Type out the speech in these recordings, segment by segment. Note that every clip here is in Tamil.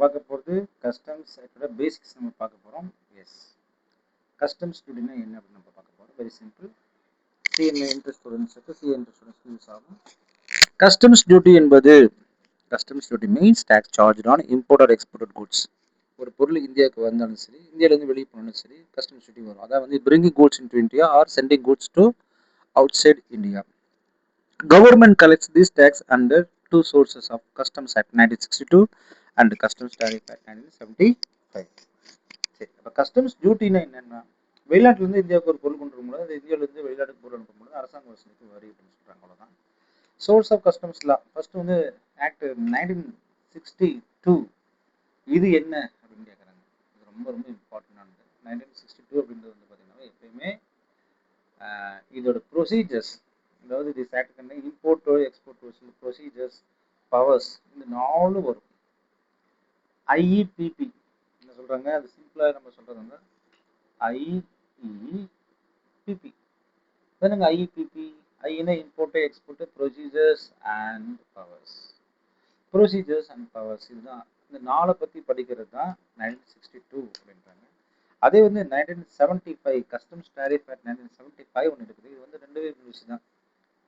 பார்க்க போகிறது கஸ்டம்ஸ் பேசிக்ஸ் நம்ம பார்க்க போகிறோம். எஸ், கஸ்டம்ஸ் டியூட்டினா என்ன அப்படின்னு நம்ம பார்க்க போகிறோம். Very simple. சிஎம்ஏ இன்ட்ரெஸ்ட் ஸ்டூடெண்ட்ஸுக்கு யூஸ் ஆகும். கஸ்டம்ஸ் டியூட்டி என்பது customs duty means tax charge on import or exported goods. ஒரு பொருள் இந்தியாவுக்கு வந்தாலும் சரி, இந்தியாவிலேருந்து வெளியே போனாலும் சரி, கஸ்டம்ஸ் டியூட்டி வரும். அதாவது வந்து bringing goods into India or sending goods to outside India. Government collects this tax under two sources of Customs Act 1962 and Customs Tariff Act 1975. சரி, இப்போ கஸ்டம்ஸ் டியூட்டினா என்னன்னா, வெளிநாட்டிலேருந்து இந்தியாவுக்கு ஒரு பொருள் கொண்டு வரும்போது அது இந்தியாவிலேருந்து வெளிநாட்டுக்கு பொருள் அனுப்பும்போது அரசாங்க வசூலுக்கு வரி அப்படின்னு சொல்கிறாங்க. அவ்வளோதான். Source of customs law first வந்து ஆக்ட் 1962. இது என்ன அப்படின்னு கேட்குறாங்க. இது ரொம்ப ரொம்ப இம்பார்ட்டண்டானது. 1962 அப்படின்றது வந்து பார்த்தீங்கன்னா எப்பயுமே இதோட ப்ரொசீஜர்ஸ், அதாவது திஸ் ஆக்ட் கண்ட இம்போர்ட் எக்ஸ்போர்ட் ப்ரொசீஜர்ஸ், பவர்ஸ், இந்த 4 வரும். ஐஇபிபி என்ன சொல்கிறாங்க, அது சிம்பிளாக நம்ம சொல்கிறது வந்து ஐஇபிபி தானுங்க. ஐஇபிபி ஐனா import export procedures and powers. Procedures and powers இதுதான். இந்த 4 பற்றி படிக்கிறது தான் 1962 அப்படின்றாங்க. அதே வந்து 1975 கஸ்டம்ஸ் டாரிஃப் ஆக்ட் 1975 ஒன்று இருக்குது. இது வந்து ரெண்டுவே விஷயம் தான்.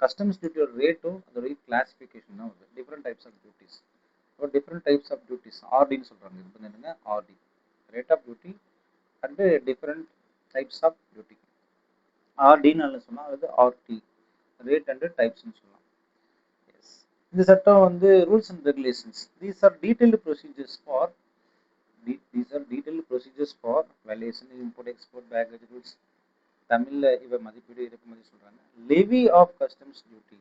கஸ்டம்ஸ் டியூட்டியோட ரேட்டும் அதோட கிளாசிஃபிகேஷன் தான் வருது. Different types of duties. Different types of duties ஆர்டின்னு சொல்கிறாங்க. இது வந்து என்னங்க RD, rate of duty and different types of duty. ஆர்டின்னு சொன்னால் அது ஆர்டி, ரேட் அண்டு டைப்ஸ்ன்னு சொல்லலாம். எஸ், இந்த சட்டம் வந்து rules and regulations. These are detailed procedures for valuation, import, export, baggage rules. தமிழில் இவ மதிப்பீடு இறக்குமதி சொல்கிறாங்க. Levy of customs duty.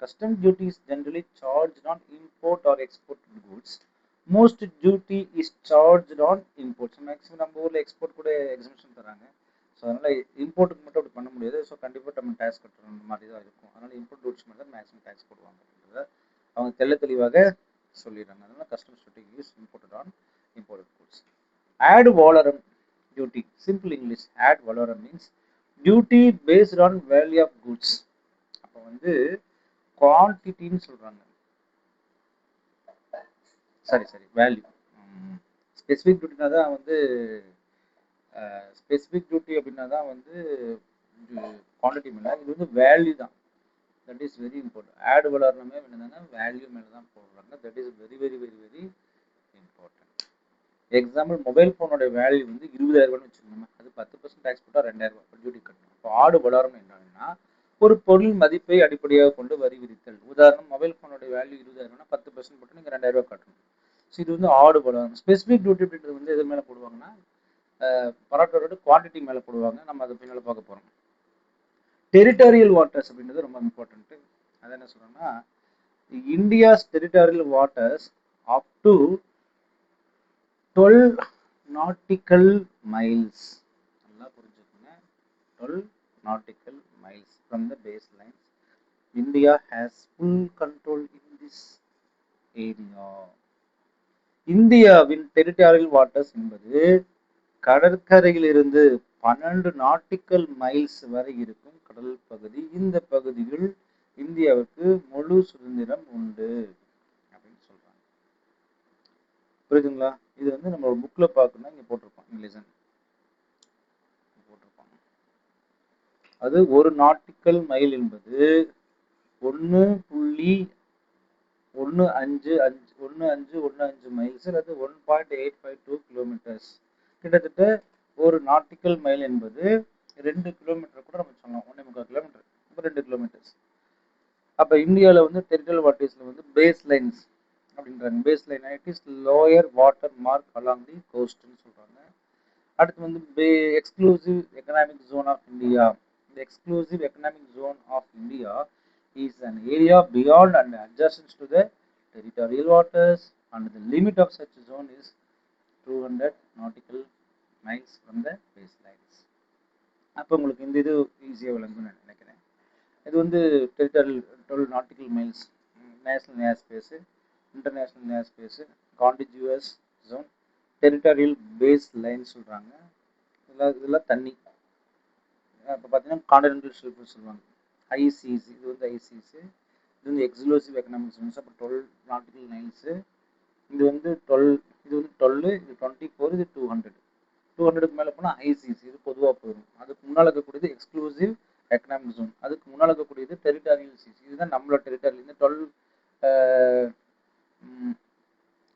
Customs duty is generally charged on import or exported goods. Most duty is charged on imports. Maximum நம்ம ஊரில் எக்ஸ்போர்ட் கூட எக்ஸம்ஷன் தராங்க. ஸோ அதனால் இம்போர்ட்டுக்கு மட்டும் அப்படி பண்ண முடியாது. ஸோ கண்டிப்பாக நம்ம டேக்ஸ் கட்டணும் மாதிரி தான் இருக்கும். அதனால் இம்போர்ட் குட்ஸ் மட்டும் தான் மேக்ஸிமம் டேக்ஸ் போடுவாங்க அப்படின்றத அவங்க தெளிவாக சொல்லிடுறாங்க. அதனால் customs duty is imported on imported goods. Ad valorem duty. Simple English. Ad valorem means duty based on value of goods. அப்போ வந்து குவான்டிட்டின்னு சொல்கிறாங்க. சரி வேல்யூ. ஸ்பெசிஃபிக் டியூட்டினா தான் வந்து ஸ்பெசிஃபிக் டியூட்டி அப்படின்னா தான் வந்து குவான்டிட்டி மேலே, இது வந்து வேல்யூ தான். That is very important. ஆட் வளரணுமே என்னன்னா வேல்யூ மேலே தான் போடுறாங்க. That is very very very very important. Example, mobile ஃபோனோட வேல்யூ வந்து 20,000 வச்சுக்கோங்க. அது 10% டேக்ஸ் போட்டால் 2,000 டியூட்டி கட்டணும். இப்போ ஆடு வளரணும் என்னன்னா ஒரு பொருள் மதிப்பை அடிப்படையாக கொண்டு வரி விதித்தல். உதாரணம், மொபைல் ஃபோனோட வேல்யூ 20,000 10% போட்டு நீங்கள் 2,000 கட்டணும். ஸோ இது வந்து ஆடு வளரணும். ஸ்பெசிஃபிக் டியூட்டி அப்படின்றது வந்து எது மேலே போடுவாங்கன்னா பராட்டோட குவான்டிட்டி மேலே போடுவாங்க. நம்ம அதை பின்னால் பார்க்க போகிறோம். டெரிட்டோரியல் வாட்டர்ஸ் அப்படின்றது ரொம்ப இம்பார்ட்டன்ட்டு. அதை என்ன சொல்கிறோன்னா, India's territorial waters up to 12 nautical miles. நல்லா புரிஞ்சுக்கோங்க. 12 nautical miles from the baselines. India has full control in this area. இந்தியாவின் டெரிட்டோரியல் வாட்டர்ஸ் என்பது கடற்கரையிலிருந்து 12 நாட்டிக்கல் மைல்ஸ் வரை இருக்கும் கடல் பகுதி. இந்த பகுதியில் இந்தியாவுக்கு முழு சுதந்திரம் உண்டு அப்படின்னு சொல்றாங்க. புரியுதுங்களா? இது வந்து நம்ம ஒரு புக்ல பார்க்கணும். இங்க போட்டிருப்போம் இங்கிலீஷன் போட்டிருப்பாங்க. அது ஒரு நாட்டிக்கல் மைல் என்பது 1.1515 மைல்ஸ் அல்லது 1.852 கிலோமீட்டர்ஸ். கிட்டத்தட்ட ஒரு நாட்டிக்கல் மைல் என்பது 2 கிலோமீட்டர் கூட நம்ம சொல்லலாம். 1.25 கிலோமீட்டர், 2 கிலோமீட்டர்ஸ். அப்போ இந்தியாவில் வந்து டெரிட்டோரியல் வாட்டர்ஸில் வந்து பேஸ் லைன்ஸ் அப்படின்றாங்க. Base line it is lower water mark along the கோஸ்ட்னு சொல்கிறாங்க. அடுத்து வந்து exclusive economic zone of India. The exclusive economic zone of India is an area beyond and adjacent to the territorial waters, and the limit of such zone is 200 nautical miles from the baselines. அப்போ உங்களுக்கு இந்த இது ஈஸியாக விளங்குன்னு நினைக்கிறேன். இது வந்து territorial 12 nautical miles, national air space, international air space, contiguous zone, territorial base line சொல்கிறாங்க. இதெல்லாம் தண்ணி. இப்போ பார்த்தீங்கன்னா கான்டினென்டல் ஷெல்ஃப்னு சொல்லுவாங்க. ஐசிசி, இது வந்து ஐசிசி. இது வந்து எக்ஸ்க்ளூசிவ் எக்கனாமிக் ஜோன்ஸ். அப்போ 12 நாட்டிக்கல் மைல்ஸு. இது வந்து 12 இது வந்து 12, இது 24, இது 200. 200க்கு மேலே போனால் ஐசிசி, இது பொதுவாக போயிடும். அதுக்கு முன்னால் இருக்கக்கூடியது எக்ஸ்க்ளூசிவ் எக்கனாமிக் ஜோன், அதுக்கு முன்னால் இருக்கக்கூடியது டெரிட்டாரியல் சிசி. இதுதான் நம்மளோட டெரிட்டாரியல். இந்த 12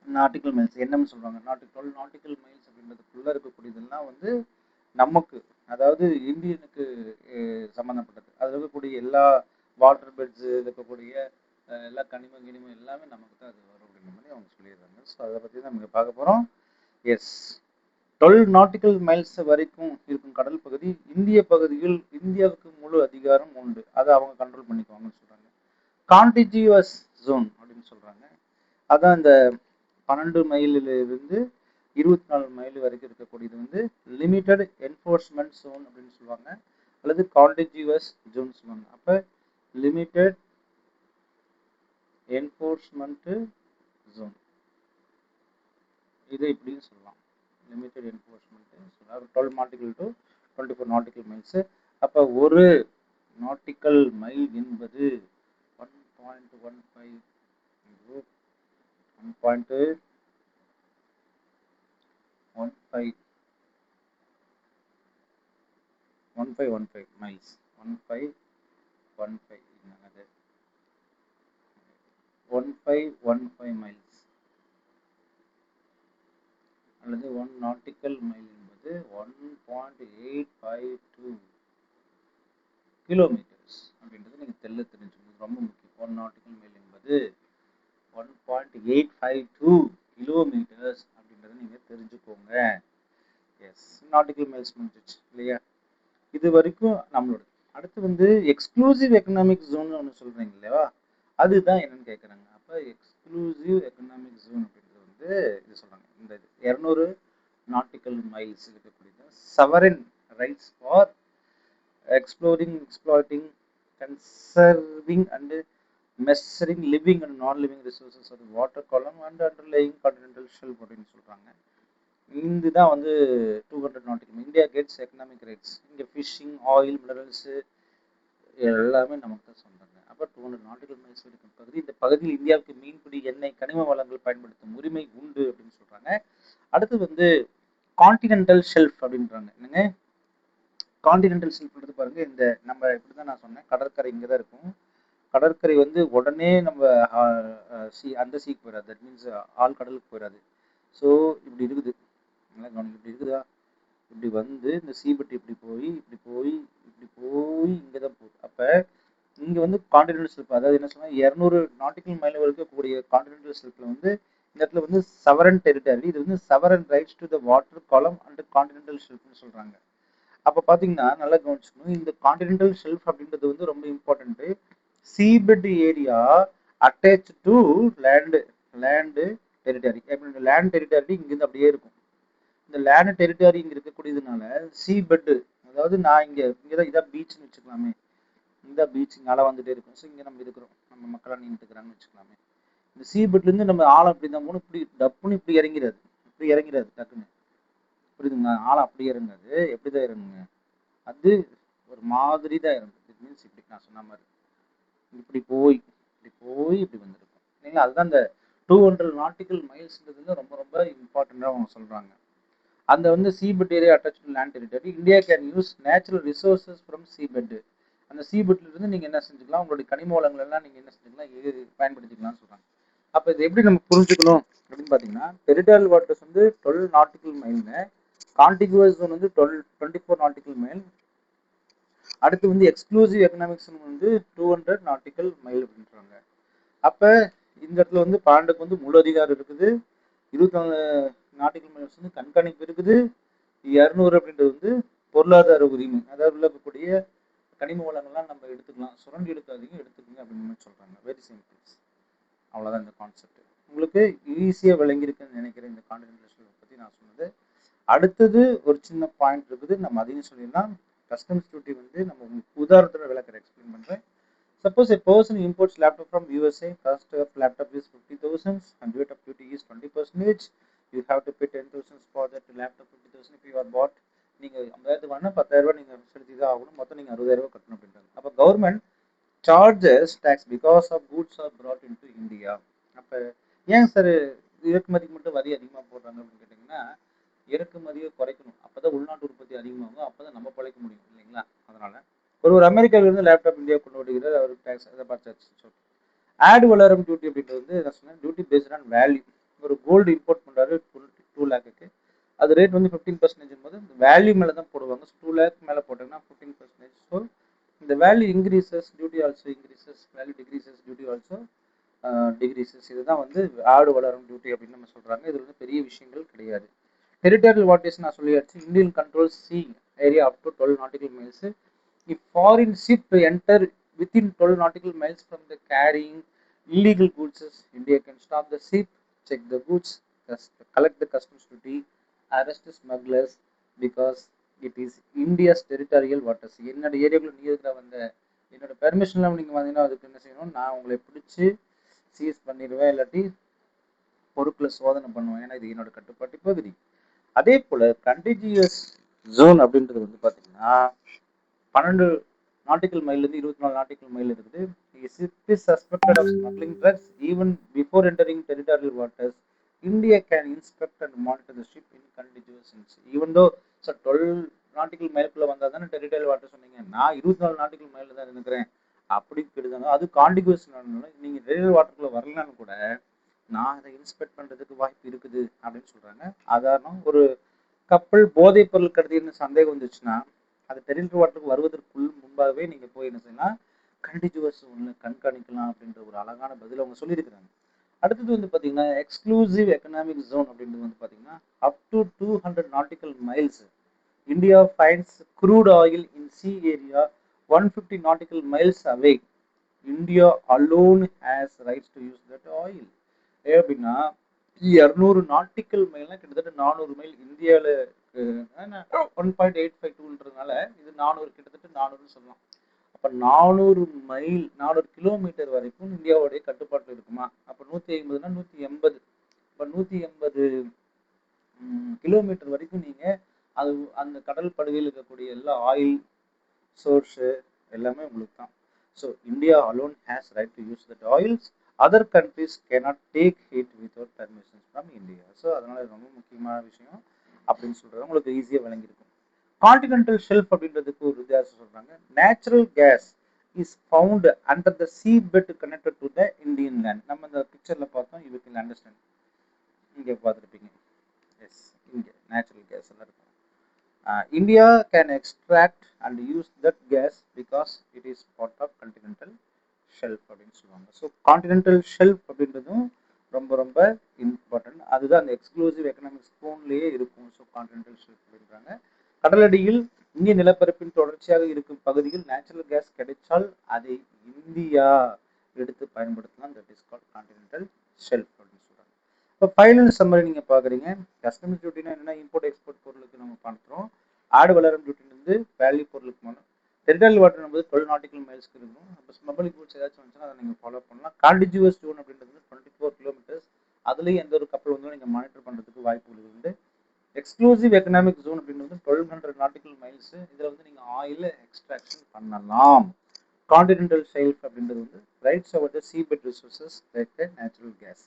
நாட்டிக்கல் மைல்ஸ் என்னன்னு சொல்கிறாங்க, 12 நாட்டிக்கல் மைல்ஸ் அப்படின்றதுக்குள்ளே இருக்கக்கூடியதெல்லாம் வந்து நமக்கு, அதாவது இந்தியனுக்கு சம்மந்தப்பட்டது. அதில் இருக்கக்கூடிய எல்லா வாட்டர் பெட்ஸு இருக்கக்கூடிய எல்லா கனிமம் எல்லாமே நமக்கு தான் அது வரும் அப்படின்ற மாதிரி அவங்க சொல்லிடுறாங்க. ஸோ அதை பற்றி தான் நம்ம பார்க்க போகிறோம். எஸ், 12 நாட்டிக்கல் மைல்ஸ் வரைக்கும் இருக்கும் கடல் பகுதி இந்திய பகுதியில் இந்தியாவுக்கு முழு அதிகாரம் உண்டு, அதை அவங்க கண்ட்ரோல் பண்ணிக்குவாங்கன்னு சொல்கிறாங்க. கான்டிஜியூஸ் ஜோன் அப்படின்னு சொல்கிறாங்க. அதான் இந்த 12 மைலிலிருந்து 24 மைல் வரைக்கும் இருக்கக்கூடியது வந்து லிமிட்டட் என்ஃபோர்ஸ்மெண்ட் ஜோன் அப்படின்னு சொல்லுவாங்க, அல்லது கான்டிஜியூஸ் ஜோன் சொல்லுவாங்க. அப்போ லிமிட்டட் என்ஃபோர்ஸ்மெண்ட் ஜோன் இதை இப்படின்னு சொல்லலாம், லிமிட்டட் என்ஃபோர்ஸ்மெண்ட் சொல்லலாம். 12 நாட்டிக்கல் டு 24 நாட்டிக்கல் மைல்ஸ். அப்போ ஒரு நாட்டிக்கல் மைல் என்பது 1.15 1515 மைல்ஸ், 1515 மைல்ஸ் அல்லது 1 நாட்டிக்கல் மைல் என்பது 1.852 கிலோமீட்டர்ஸ் அப்படின்றது நீங்கள் தெரிஞ்சுக்கணும், ரொம்ப முக்கியம். 1 நாட்டிக்கல் மைல் என்பது 1.852 கிலோமீட்டர்ஸ் அப்படின்றத நீங்கள் தெரிஞ்சுக்கோங்க. எஸ், நாட்டிக்கல் மைல்ஸ் முடிஞ்சிச்சு இல்லையா? இது வரைக்கும் நம்மளோட. அடுத்து வந்து எக்ஸ்க்ளூசிவ் எக்கனாமிக் ஜோன் ஒன்று சொல்கிறீங்க இல்லையா, அதுதான் என்னன்னு கேட்குறாங்க. அப்போ எக்ஸ்க்ளூசிவ் எக்கனாமிக் ஜோன் அப்படின்றது வந்து இது சொல்கிறாங்க, இந்த 200 நாட்டிக்கல் மைல்ஸ் இருக்கக்கூடியது sovereign rights for exploring, exploiting, conserving and measuring living and non living resources of water column and underlying continental shelf அப்படின்னு சொல்கிறாங்க. இதுதான் வந்து 200 nautical. India gets economic rights. இங்கே ஃபிஷிங், ஆயில், மினரல்ஸு எல்லாமே நமக்கு தான் சொன்னாங்க. அப்போ 200 நாட்டிக்கல் மைல்ஸ் இருக்கும் பகுதி, இந்த பகுதியில் இந்தியாவுக்கு மீன்பிடி, எண்ணெய், கனிம வளங்கள் பயன்படுத்தும் உரிமை உண்டு அப்படின்னு சொல்கிறாங்க. அடுத்து வந்து கான்டினென்டல் ஷெல்ஃப் அப்படின்றாங்க. என்னங்க கான்டினென்டல் ஷெல்ஃப் எடுத்து பாருங்க. இந்த நம்ம இப்படி தான் நான் சொன்னேன், கடற்கரை இங்கே தான் இருக்கும். கடற்கரை வந்து உடனே நம்ம அந்த சீக்கு போயிடாது, தட் மீன்ஸ் ஆள் கடலுக்கு போயிடாது. ஸோ இப்படி இருக்குது, இப்படி இருக்குதா, இப்படி வந்து இந்த சீபட்டி இப்படி போய் இங்கே தான் போகுது. அப்போ இங்கே வந்து கான்டினென்டல் ஷெல்ஃப், அதாவது என்ன சொன்னால் 200 நாட்டிக்கல் மைல் இருக்கக்கூடிய கான்டினென்டல் ஷெல்ஃபில் வந்து இந்த இடத்துல வந்து சவரன் டெரிட்டரி, இது வந்து sovereign rights to the water column and continental ஷெல்ஃப்னு சொல்கிறாங்க. அப்போ பார்த்தீங்கன்னா நல்லா கவனிச்சுக்கணும், இந்த கான்டினென்டல் ஷெல்ஃப் அப்படின்றது வந்து ரொம்ப important. Seabed area attach to land territory. அப்படின்னு லேண்ட் டெரிட்டரி இங்கேருந்து அப்படியே இருக்கும். இந்த லேண்ட் டெரிட்டரி இங்கே இருக்கக்கூடியதுனால சீபெட்டு, அதாவது நான் இங்கே தான் இதான் பீச்னு வச்சுக்கலாமே, இந்த பீச் இங்கே அலை வந்துட்டே இருக்கும். ஸோ இங்கே நம்ம இருக்கிறோம், நம்ம மக்களாக நின்றுக்கிறாங்கன்னு வச்சுக்கலாமே. இந்த சீபெட்லேருந்து நம்ம ஆழம் இப்படி தான் போகணும், இப்படி டப்புன்னு இப்படி இறங்கிறாது டக்குன்னு, புரியுதுங்களா? ஆழம் அப்படி இறங்காது. எப்படி தான் இறங்குங்க, அது ஒரு மாதிரி தான் இறங்குது. இட் மீன்ஸ் இப்படி நான் சொன்ன மாதிரி இப்படி போய் இப்படி வந்திருக்கும் இல்லைங்களா? அதுதான் இந்த 200 நாட்டிக்கல் மைல்ஸ்ன்றதுல ரொம்ப ரொம்ப இம்பார்ட்டண்ட்டாக அவங்க சொல்கிறாங்க. அந்த வந்து seabed area attach to land territory. India can use natural resources from seabed. அந்த சீபெட்லேருந்து நீங்கள் என்ன செஞ்சுக்கலாம், உங்களுடைய கனிம வளங்கள் எல்லாம் நீங்கள் என்ன செஞ்சுக்கலாம், பயன்படுத்திக்கலாம்னு சொல்கிறாங்க. அப்போ இது எப்படி நம்ம புரிஞ்சுக்கணும் அப்படின்னு பார்த்தீங்கன்னா, டெரிட்டரியல் வாட்டர்ஸ் வந்து 12 நாட்டிக்கல் மைல்ங்க, கான்டிகுவஸ் ஜோன் வந்து 24 நாட்டிக்கல் மைல். அடுத்து வந்து எக்ஸ்க்ளூசிவ் எக்கனாமிக் ஜோன் வந்து 200 நாட்டிக்கல் மைல் அப்படின்றாங்க. அப்போ இந்த இடத்துல வந்து பாண்டுக்கு வந்து முழு அதிகாரம் இருக்குது, 24 நாட்டிக்கல் மைல்ஸ் வந்து கண்காணிப்பு இருக்குது, 200 அப்படின்றது வந்து பொருளாதார உரிமை, அதாவது இருக்கக்கூடிய கனிம வளங்கள்லாம் நம்ம எடுத்துக்கலாம், சுரண்டி எடுக்காதீங்க, எடுத்துக்கோங்க அப்படின்னு சொல்கிறாங்க. வெரி சிம்பிள்ஸ், அவ்வளோதான் இந்த கான்செப்ட். உங்களுக்கு ஈஸியாக விளங்கியிருக்குன்னு நினைக்கிறேன் இந்த கான்டினென்டல் ஷெல்ஃப் பற்றி நான் சொன்னது. அடுத்தது ஒரு சின்ன பாயிண்ட் இருக்குது, நம்ம அதையும் சொல்லிடலாம். கஸ்டம்ஸ் டியூட்டி வந்து நம்ம உங்களுக்கு உதாரணத்தில் விளக்கற எக்ஸ்பிளைன் பண்ணுறேன். Suppose a person imports laptop from USA, cost of laptop is 50,000 and rate of duty is 20%. You have to pay 10,000 for that laptop. 50,000 if you are bought. நீங்கள் 50,000 வாங்கினா 10,000 நீங்கள் செலுத்தி தான் ஆகணும், மொத்தம் நீங்கள் 60,000 கட்டணும் அப்படின்றாங்க. அப்போ government charges tax because of goods are brought into India. அப்போ ஏன் சார் இறக்குமதிக்கு மட்டும் வரி அதிகமாக போடுறாங்க அதிகமாகும், அப்போ தான் நம்ம பிழைக்க முடியும் இல்லைங்களா? அதனால ஒரு அமெரிக்காவிலிருந்து லேப்டாப் இந்தியா கொண்டு வருகிறார், அவருக்கு டேக்ஸ் அதை பார்த்தாச்சு. ஆட் வளரும் டியூட்டி அப்படின்றது வந்து என்ன சொன்னேன், டியூட்டி பேஸ்ட் ஆன் வேல்யூ. ஒரு கோல்டு இம்போர்ட் பண்ணுறாரு 2 லேக்குக்கு, அது ரேட் வந்து 15% போது இந்த வேல்யூ மேலே தான் போடுவாங்க. 2 லேக் மேலே போட்டாங்கன்னா 15%. ஸோ இந்த value increases duty also increases, value decreases duty also decreases. இதுதான் வந்து ஆடு வளரும் டியூட்டி அப்படின்னு நம்ம சொல்கிறாங்க. இது வந்து பெரிய விஷயங்கள் கிடையாது. டெரிட்டரியல் வாட்டர்ஸ் நான் சொல்லியாச்சு. Indian control C area up to 12 nautical miles. If foreign ship enter within 12 nautical miles from the carrying illegal goods, India can stop the ship, check the goods, collect the customs duty, arrest smugglers because it is India's territorial waters. என்னோட ஏரியாக்குள்ள நீ இருக்கிற வந்த என்னோட பெர்மிஷன்லாம் நீங்கள் வந்தீங்கன்னா அதுக்கு என்ன செய்யணும், நான் உங்களை பிடிச்சி சீஸ் பண்ணிடுவேன், இல்லாட்டி பொருட்களை சோதனை பண்ணுவேன். ஏன்னா இது என்னோட கட்டுப்பாட்டு பகுதி. அதே போல் கண்டிஜியஸ் ஜோன் அப்படின்றது வந்து பார்த்தீங்கன்னா 12 nautical மைல்லேருந்து 24 nautical மைல் இருக்குது. Ship is suspected of smuggling drugs even before entering territorial waters. India can inspect and monitor the ship in contiguous zones. Even though 12 nautical மைலுக்குள்ள வந்தால் தானே டெரிட்டரியல் வாட்டர் சொன்னீங்க, நான் 24 nautical மைலில் தான் இருக்கிறேன் அப்படி கெடுதாங்க. அது காண்டிகுவஸ், நீங்கள் டெரிட்டரியல் வாட்டருக்குள்ள வரலன்னு கூட நான் அதை இன்ஸ்பெக்ட் பண்ணுறதுக்கு வாய்ப்பு இருக்குது அப்படின்னு சொல்கிறாங்க. சாதாரண ஒரு கப்பல் போதைப் பொருள் கடத்தின்னு சந்தேகம் வந்துச்சுன்னா அது டெரிட்டரி வாட்டருக்கு வருவதற்கு முன்பாகவே நீங்கள் போய் என்ன செய்யலாம், கண்டிஜுவஸ் ஒன்று கண்காணிக்கலாம் அப்படின்ற ஒரு அழகான பதில் அவங்க சொல்லியிருக்கிறாங்க. அடுத்தது வந்து பார்த்தீங்கன்னா எக்ஸ்க்ளூசிவ் எக்கனாமிக் ஜோன் அப்படின்றது வந்து பார்த்தீங்கன்னா up to 200 nautical miles. India finds crude oil in sea area 150 nautical miles away. India alone has rights to use that oil. அப்படின்னா 200 nautical மைல்னா கிட்டத்தட்ட 400 மைல். இந்தியாவில் 1.852ன்றதுனால இது 400, கிட்டத்தட்ட 400 சொல்லலாம். அப்போ 400 மைல் 400 கிலோமீட்டர் வரைக்கும் இந்தியாவுடைய கட்டுப்பாட்டில் இருக்குமா? அப்போ 150னா 180, இப்போ 180 கிலோமீட்டர் வரைக்கும் நீங்கள் அது அந்த கடல் படுகையில் இருக்கக்கூடிய எல்லா ஆயில் சோர்ஸு எல்லாமே உங்களுக்கு தான். So India alone has right to use that oils. Other countries cannot take it without permissions from India. So அதனால் ரொம்ப முக்கியமான விஷயம் அப்படின்னு சொல்கிறது உங்களுக்கு ஈஸியாக விளங்கியிருக்கும். கான்டினென்டல் ஷெல்ஃப் அப்படின்றதுக்கு ஒரு வித்தியாசம் சொல்கிறாங்க. Natural gas is found under the sea bed connected to the Indian land. நம்ம இந்த பிக்சரில் பார்த்தோம், யூ கேன் அண்டர்ஸ்டாண்ட். இங்கே பார்த்துருப்பீங்க. எஸ், இங்கே நேச்சுரல் கேஸ் எல்லாம் இருக்கும். India can extract and use that gas because it is part of continental shelf அப்படின்னு சொல்லுவாங்க. ஸோ கான்டினென்டல் ஷெல்ஃப் அப்படின்றதும் ரொம்ப ரொம்ப இம்பார்ட்டன்ட். அதுதான் அந்த எக்ஸ்க்ளூசிவ் எக்கனாமிக் ஸ்போன்லேயே இருக்கும். ஸோ கான்டினென்டல் ஷெல்ஃப் அப்படின்றாங்க. கடலடியில் இந்திய நிலப்பரப்பின் தொடர்ச்சியாக இருக்கும் பகுதியில் நேச்சுரல் கேஸ் கிடைச்சால் அதை இந்தியா எடுத்து பயன்படுத்தலாம். That is called continental shelf அப்படின்னு சொல்கிறாங்க. இப்போ ஃபைனல் சம்மரி நீங்கள் பார்க்குறீங்க. கஸ்டம்ஸ் டியூட்டினா என்னென்னா இம்போர்ட் எக்ஸ்போர்ட் பொருளுக்கு நம்ம பண்ணுறோம். ஆடு வளரும் டியூட்டிலிருந்து வேல்யூ பொருளுக்கு போகணும். டெரிட்டரியல் வாட்டர் என்பது 12 nautical மைல்ஸ்க்கு இருக்கும். அப்போ ஸ்மக்லிங் கூட்ஸ் ஏதாச்சும் வந்துச்சுன்னா அதை நீங்கள் ஃபாலோ பண்ணலாம். காண்டிஜுவஸ் ஜோன் அப்படின்றது 24 kilometers. அதுலேயும் எந்த ஒரு கப்பல் வந்து நீங்கள் மானிட்டர் பண்ணுறதுக்கு வாய்ப்புகள் உண்டு. எக்ஸ்க்ளூசிவ் எக்கனாமிக் ஜோன் அப்படின்றது 1200 nautical miles. இதில் வந்து நீங்கள் ஆயில் எக்ஸ்ட்ராக்ஷன் பண்ணலாம். கான்டினென்டல் ஷெல்ஃப் அப்படின்றது வந்து rights over the sea bed resources like the natural gas.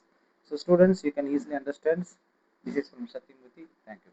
So students, you can easily understand. This is from Sathyamurthy. Thank you.